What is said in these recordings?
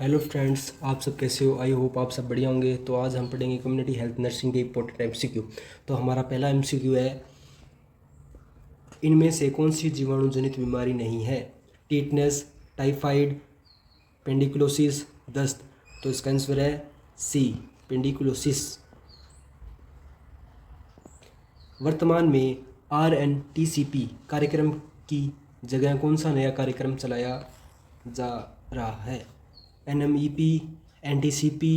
Hello friends, आप सब कैसे हो। आई होप आप सब बढ़िया होंगे। तो आज हम पढ़ेंगे कम्युनिटी हेल्थ नर्सिंग के इंपॉर्टेंट एमसीक्यू। तो हमारा पहला एमसीक्यू है, इनमें से कौन सी जीवाणु जनित बीमारी नहीं है। टीटनेस, टाइफाइड, पेंडिकुलोसिस, दस्त। तो इसका आंसर है सी, पेंडिकुलोसिस। वर्तमान में RNTCP कार्यक्रम की जगह कौन सा नया कार्यक्रम चलाया जा रहा है। NMEP, NTCP,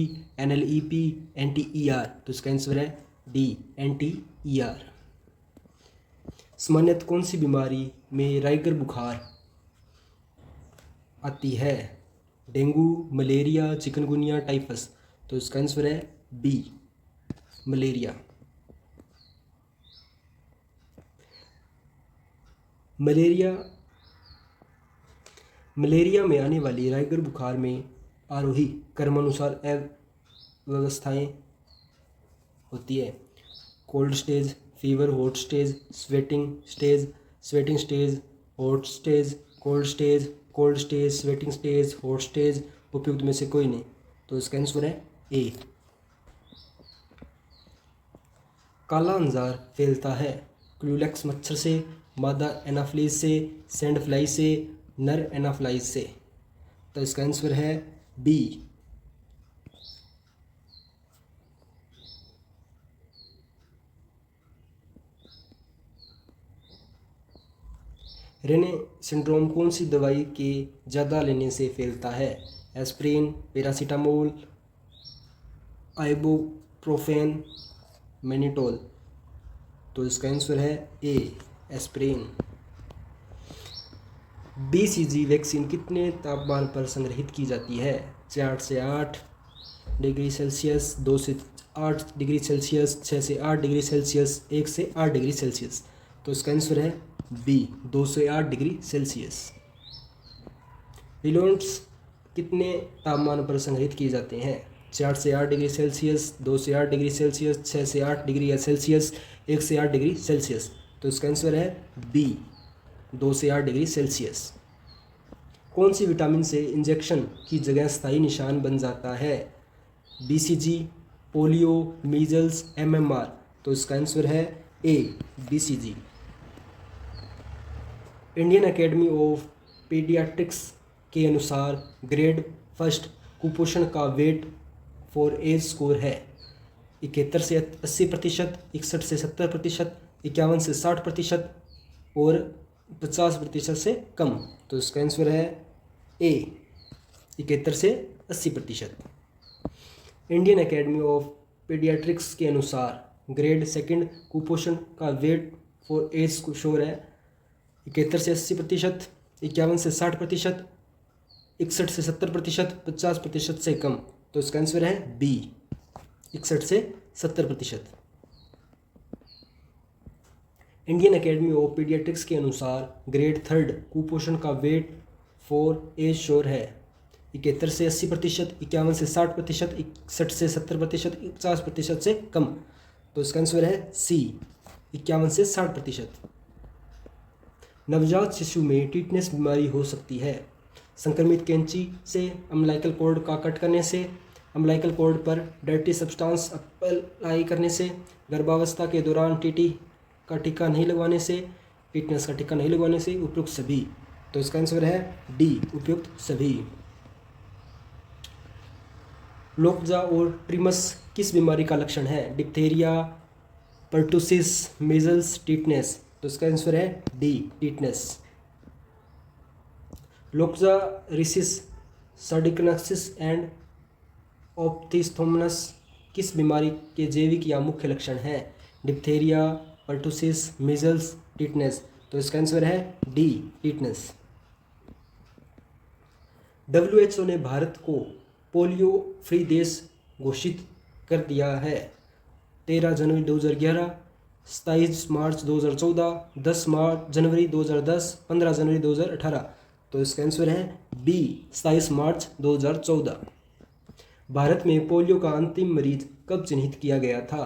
NLEP, NTER। तो इसका आंसर है डी, NTER। सामान्यतः कौन सी बीमारी में राइगर बुखार आती है। Dengue, malaria, chikungunya, typhus. तो इसका आंसर है बी, मलेरिया। मलेरिया में आने वाली राइगर बुखार में आरोही क्रमानुसार अव्यवस्थाएं होती है। Cold stage, fever, hot stage, sweating stage, hot stage, cold stage, sweating stage, hot stage. उपयुक्त में से कोई नहीं। तो इसका आंसर है ए। काला अंजार फैलता है क्यूलेक्स मच्छर से, मादा एनाफ्लीज से, सैंड फ्लाई से, नर एनाफ्लाइज से। तो इसका आंसर है बी। रेने सिंड्रोम कौन सी दवाई के ज़्यादा लेने से फैलता है। Aspirin, paracetamol, ibuprofen, mannitol. तो इसका आंसर है ए, एस्प्रिन। BCG वैक्सीन कितने तापमान पर संग्रहित की जाती है। 4 से 8 डिग्री सेल्सियस, 2 से 8 डिग्री सेल्सियस, 6 से 8 डिग्री सेल्सियस, 1 से 8 डिग्री सेल्सियस। तो इसका आंसर है बी, 2 से 8 डिग्री सेल्सियस। रिलोट्स कितने तापमान पर संग्रहित किए जाते हैं। 4 से 8 डिग्री सेल्सियस, 2 से 8 डिग्री सेल्सियस, 6 से 8 डिग्री सेल्सियस, 1 से 8 डिग्री सेल्सियस। तो इसका आंसर है बी, 2 से 8 डिग्री सेल्सियस। कौन सी विटामिन से इंजेक्शन की जगह स्थायी निशान बन जाता है। BCG, polio, measles, MMR। तो इसका आंसर है ए, BCG। Indian academy of paediatrics के अनुसार ग्रेड फर्स्ट कुपोषण का वेट फॉर एज स्कोर है 71 से 80%, 61 से 70%, 51 से 60% और 50% से कम। तो इसका आंसर है ए, 71 से 80%। इंडियन एकेडमी ऑफ पीडियाट्रिक्स के अनुसार ग्रेड सेकंड कुपोषण का वेट फॉर एज स्कोर है 71 से 80%, 51 से 60%, 61 से 70%, 50% से कम। तो इसका आंसर है बी, 61 से 70%। इंडियन एकेडमी ऑफ पीडियाट्रिक्स के अनुसार ग्रेड थर्ड कुपोषण का वेट फॉर एज श्योर है 71 से 80%, 51 से 60%, 61 से 70%, 50% से कम। तो इसका आंसर है सी, 51 से 60%। नवजात शिशु में टीटनेस बीमारी हो सकती है संक्रमित कैंची से, अम्बिलाइकल कॉर्ड का कट करने से, अम्बिलाइकल कॉर्ड पर डर्टी सब्सटेंस अप्लाई करने से, गर्भावस्था के दौरान टीटी का टीका नहीं लगवाने से, टीटनेस का टीका नहीं लगवाने से, उपयुक्त सभी। तो इसका आंसर है डी, उपयुक्त सभी। लोकजा और ट्रिमस किस बीमारी का लक्षण है। Diphtheria, pertussis, measles, tetanus. तो इसका आंसर है डी, टीटनेस। लोकजा रिसिस, सर्डिकनसिस एंड ऑप्थिस्थोमनस किस बीमारी के जैविक या मुख्य लक्षण हैं। Diphtheria, pertussis, measles, tetanus. तो इसका आंसर है डी, टीटनेस। WHO ने भारत को पोलियो फ्री देश घोषित कर दिया है 13 जनवरी 2011, 27 मार्च 2014, 10 जनवरी 2010, 15 जनवरी 2018। तो इसका आंसर है बी, 27 मार्च 2014। भारत में पोलियो का अंतिम मरीज कब चिन्हित किया गया था।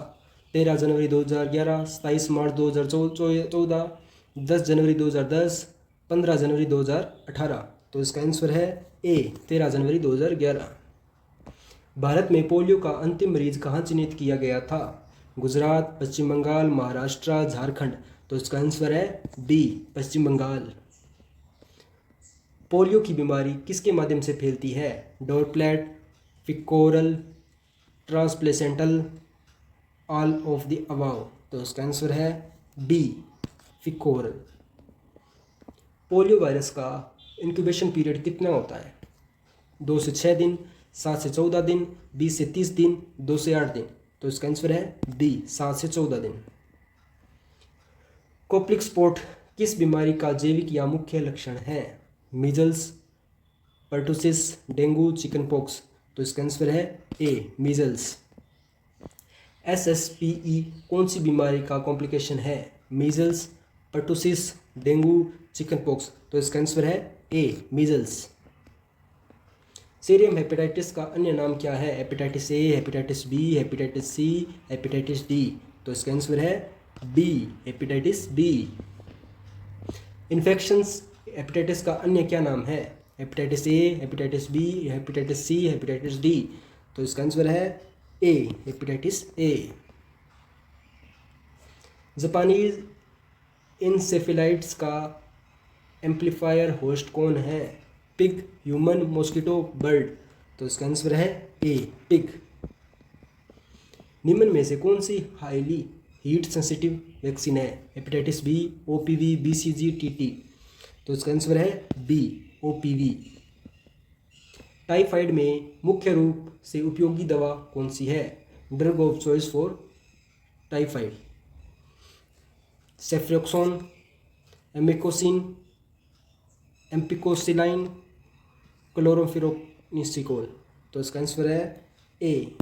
13 जनवरी 2011, 27 मार्च 2014, 10 जनवरी 2010, 15 जनवरी 2018। तो इसका आंसर है ए 13 जनवरी 2011। भारत में पोलियो का अंतिम मरीज कहाँ चिन्हित किया गया था? गुजरात, पश्चिम बंगाल, महाराष्ट्र, झारखंड। तो इसका आंसर है बी पश्चिम बंगाल। पोलियो की बीमारी किसके माध्यम से फैलती है? Droplet, feco oral, transplacental, all of the above. तो इसका आंसर है बी फिकोरल। पोलियो वायरस का इंक्यूबेशन पीरियड कितना होता है? 2 से 6 दिन, 7 से 14 दिन, 20 से 30 दिन, 2 से 8 दिन। तो इसका आंसर है बी 7 से 14 दिन। कोप्लिक स्पॉट किस बीमारी का जैविक या मुख्य लक्षण है? Measles, pertussis, dengue, chicken pox. तो इसका आंसर है ए मीजल्स। SSPE कौन सी बीमारी का कॉम्प्लिकेशन है? Measles, pertussis, dengue, chicken pox. तो इसका आंसर है ए मीजल्स। सीरियम हेपेटाइटिस का अन्य नाम क्या है? Hepatitis A, hepatitis B, hepatitis C, hepatitis D. तो इसका आंसर है B hepatitis B. Infections hepatitis का अन्य क्या नाम है? Hepatitis A, hepatitis B, hepatitis C, hepatitis D. तो इसका आंसर है ए हेपेटाइटिस ए। जापानीज इंसेफेलाइट्स का एम्पलीफायर होस्ट कौन है? Pig, human, mosquito, bird. तो इसका आंसर है ए पिग। निम्न में से कौन सी हाईली हीट सेंसिटिव वैक्सीन है? Hepatitis B, OPV, BCG, TT। तो इसका आंसर है बी OPV। टाइफाइड में मुख्य रूप से उपयोगी दवा कौन सी है? Drug of choice for typhoid? Ceftriaxone, amikacin, ampicillin, chloramphenicol. तो इसका आंसर है ए।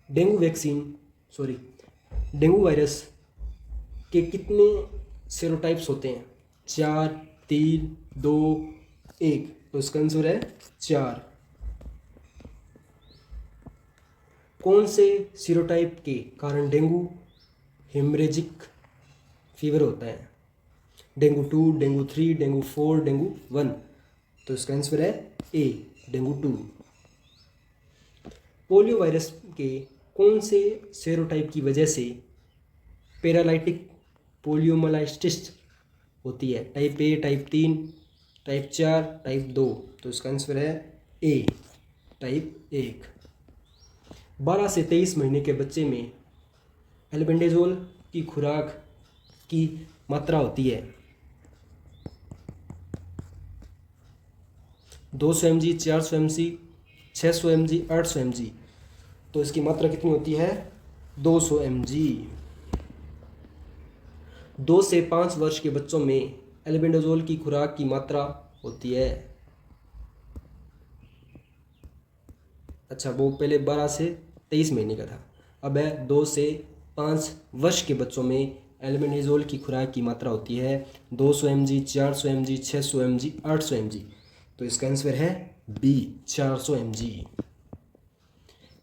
डेंगू वायरस के कितने सेरोटाइप्स होते हैं? 4, 3, 2, 1। तो इसका आंसर है 4। कौन से सीरोटाइप के कारण डेंगू हेमरेजिक फीवर होता है? Dengue 2, dengue 3, dengue 4, dengue 1। तो इसका आंसर है ए डेंगू 2। पोलियो वायरस के कौन से सेरोटाइप की वजह से पैरालाइटिक पोलियोमाइलाइटिस होती है? Type A, type 3, type 4, type 2। तो इसका आंसर है ए टाइप 1। 12 से 23 महीने के बच्चे में एल्बेंडाजोल की खुराक की मात्रा होती है 200 mg, 400 mg, 600 mg, 800 mg। तो इसकी मात्रा कितनी होती है? 200 mg। 2 से 5 वर्ष के बच्चों में एल्बेंडाजोल की खुराक की मात्रा होती है, अच्छा वो पहले 12 से 23 महीने का था, अब है 2 से 5 वर्ष के बच्चों में एल्बेंडाजोल की खुराक की मात्रा होती है 200 mg, 400 mg, 600 mg, 800 mg। तो इसका आंसर है बी 400 mg।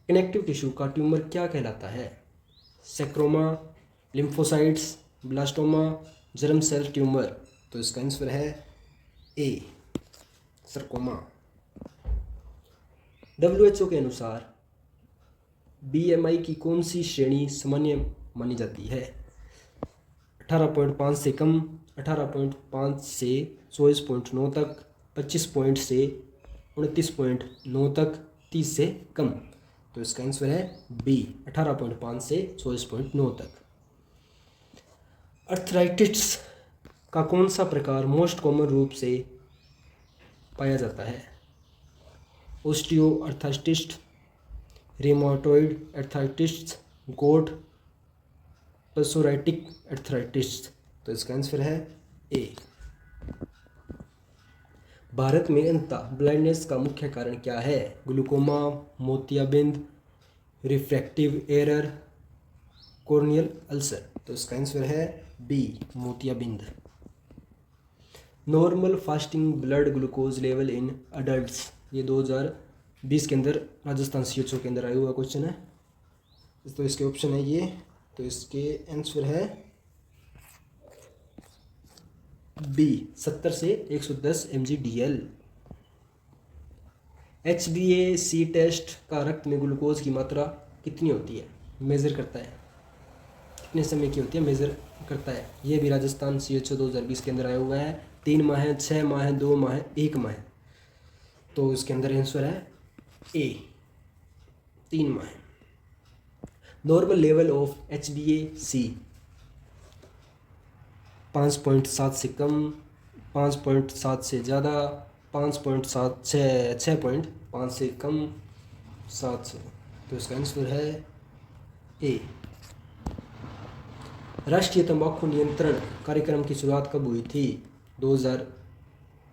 कनेक्टिव टिश्यू का ट्यूमर क्या कहलाता है? Sarcoma, lymphocytes, blastoma, germ cell tumour. तो इसका आंसर है ए सरकोमा। WHO के अनुसार BMI की कौन सी श्रेणी सामान्य मानी जाती है? 18.5 से कम, 18.5 से 24.9 तक, 25 पॉइंट से 29.9 तक, 30 से कम। तो इसका आंसर है बी 18.5 से 24.9 तक। अर्थराइटिस का कौन सा प्रकार मोस्ट कॉमन रूप से पाया जाता है? ओस्टियो अर्थराइटिस, रेमाटोइड अर्थराइटिस, गोट पसोराइटिक अर्थराइटिस। तो इसका आंसर है ए। भारत में अंततः ब्लाइंडनेस का मुख्य कारण क्या है? ग्लूकोमा, मोतियाबिंद, रिफ्रैक्टिव एरर, कॉर्नियल अल्सर। तो इसका आंसर है बी मोतियाबिंद। Normal fasting blood glucose level in adults, ये 2020 के अंदर राजस्थान CHO के अंदर आया हुआ क्वेश्चन है। तो इसके ऑप्शन है ये, तो इसके आंसर है बी 70 से 110 mg/dl। HbA1c टेस्ट का रक्त में ग्लूकोज की मात्रा कितनी होती है, मेज़र करता है, कितने समय की होती है, मेज़र करता है। ये भी राजस्थान CHO 2020 के अंदर आया हुआ है। 3 माह, 6 माह, 2 माह, 1 माह। तो इसके अंदर आंसर है ए, 3 माह। नॉर्मल लेवल ऑफ HbA1c 5.7 से कम, 5.7 से ज़्यादा, 5.7 6.5 से कम, 7 से। तो इसका आंसर है ए। राष्ट्रीय तंबाकू नियंत्रण कार्यक्रम की शुरुआत कब हुई थी? 2000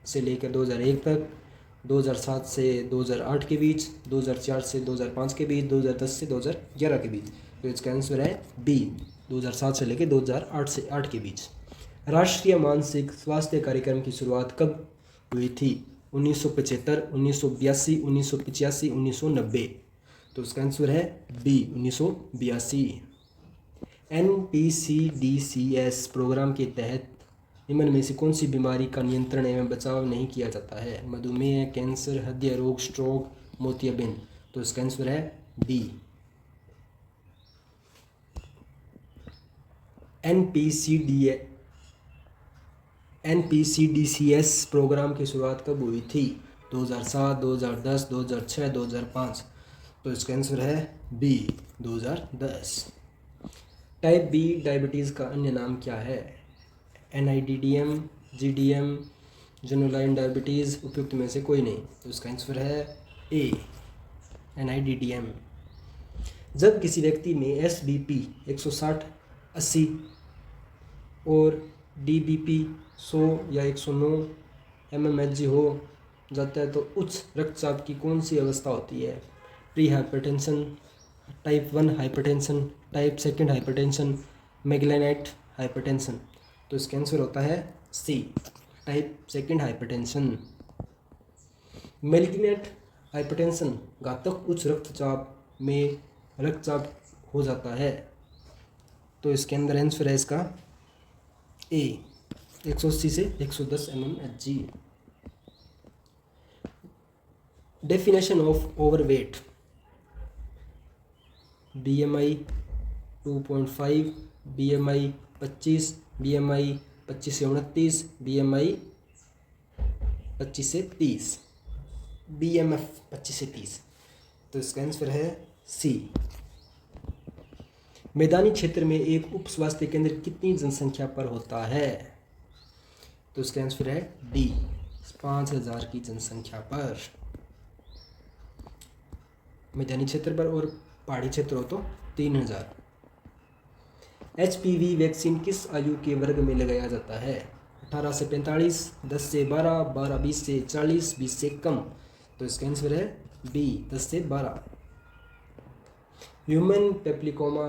से लेकर 2001 तक, 2007 से 2008 के बीच, 2004 से 2005 के बीच, 2010 से 2011 के बीच। तो इसका आंसर है बी, 2007 से लेकर 2008 से 8 के बीच। राष्ट्रीय मानसिक स्वास्थ्य कार्यक्रम की शुरुआत कब हुई थी? 1975, 1982, 1985, 1990। तो इसका आंसर है बी, 1982। NPCDCS प्रोग्राम के तहत निम्न में से कौन सी बीमारी का नियंत्रण एवं बचाव नहीं किया जाता है? मधुमेह, कैंसर, हृदय रोग, स्ट्रोक, मोतियाबिंद। तो इसका आंसर है डी, NPCDCS प्रोग्राम की शुरुआत कब हुई थी? 2007, 2010, 2006, 2005। तो इसका आंसर है बी, 2010। टाइप बी डायबिटीज़ का अन्य नाम क्या है? NIDDM, GDM, जेनुलाइन डायबिटीज़, उपयुक्त में से कोई नहीं। तो इसका आंसर है ए, NIDDM। जब किसी व्यक्ति में SBP 160/80 और DBP 100 या 109 mmHg हो जाता है तो उच्च रक्तचाप की कौन सी अवस्था होती है? Pre hypertension, type 1 hypertension, type 2 hypertension, malignant hypertension. तो इसका आंसर होता है C, type 2 hypertension. Malignant hypertension घातक उच्च रक्तचाप में रक्तचाप हो जाता है। तो इसके अंदर आंसर है इसका ए, 180 से 110 mmHg। Definition of overweight: BMI 2.5, BMI 25, BMI 25 से 29, BMI 25 से 30, BMF 25 से 30। तो इसका आंसर है सी। मैदानी क्षेत्र में एक उप स्वास्थ्य केंद्र कितनी जनसंख्या पर होता है? तो इसका आंसर है डी, 5000 की जनसंख्या पर। मैदानी क्षेत्र पर, और पहाड़ी क्षेत्र हो तो 3000। HPV वैक्सीन किस आयु के वर्ग में लगाया जाता है? 18 से 45, 10 से 12, 12-20 से 40, 20 से कम। तो इसका आंसर है बी, 10 से 12। ह्यूमन पेप्लिकोमा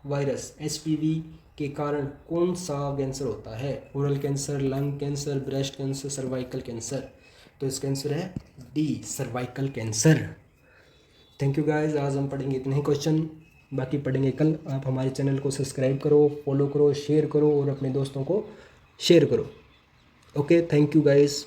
वायरस HPV के कारण कौन सा कैंसर होता है? Oral cancer, lung cancer, breast cancer, cervical cancer. तो इसका आंसर है D, cervical cancer. Thank you guys, आज हम पढ़ेंगे इतने ही क्वेश्चन, बाकी पढ़ेंगे कल। आप हमारे चैनल को सब्सक्राइब करो, फॉलो करो, शेयर करो और अपने दोस्तों को शेयर करो। Okay, thank you guys.